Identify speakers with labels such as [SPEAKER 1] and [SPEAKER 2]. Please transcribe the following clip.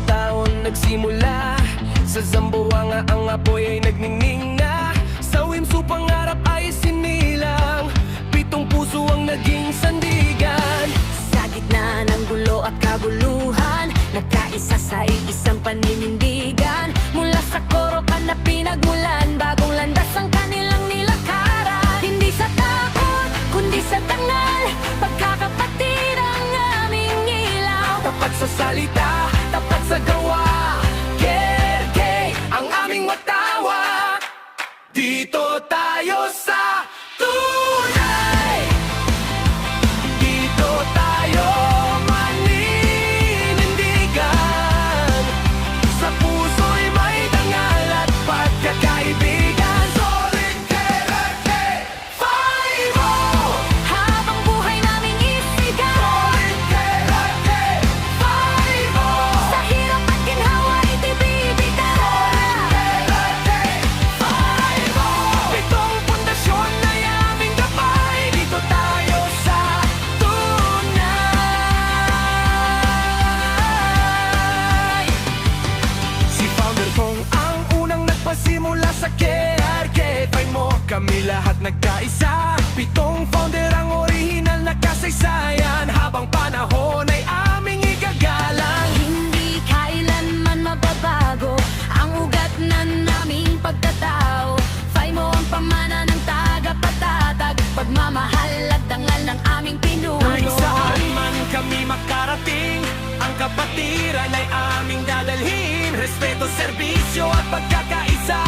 [SPEAKER 1] Taon nagsimula sa Zamboanga, ang apoy ay nagniningning na. Sa Wimsu pangarap ay sinilang, 7 puso ang naging sandigan.
[SPEAKER 2] Sa gitna ng gulo at kaguluhan, nagkaisa sa isang paninindigan. Mula sa Corocan na pinagmulan, bagong landas ang kanilang nilakaran. Hindi sa takot, kundi sa tangal, pagkakapatid ang aming ilaw.
[SPEAKER 1] Tapat sa salita, tapat sa gawa, KRK ang aming matawa. Dito tayo sa tunay, dito tayo maninindigan. Sa puso'y may dangal at pagkakaibigan. Solid KRK, 5-0!
[SPEAKER 2] Habang buhay naming isigaw,
[SPEAKER 1] Solid KRK, 5-0!
[SPEAKER 2] sa hirap at ginhawa ito'y bibitaw.
[SPEAKER 1] KRK, 5-0! Pitong pundasyon ay aming gabay. Dito tayo sa tunay. Si Founder Kong ang unang nagpasimula sa KRK. Pay mo, kami lahat nagkaisa. 7 founder ang orihinal na kasaysayan. Habang panahon ay aming igagalang.
[SPEAKER 2] Hindi kailanman mababago ang ugat na naming pagkatao. Fay mo ang pamana ng tagapatatag, pagmamahal at dangal ng aming pinuno.
[SPEAKER 1] Kahit saan man kami makarating, ang kapatiran ay aming dadalhin. Respeto, serbisyo at pagkakaisa.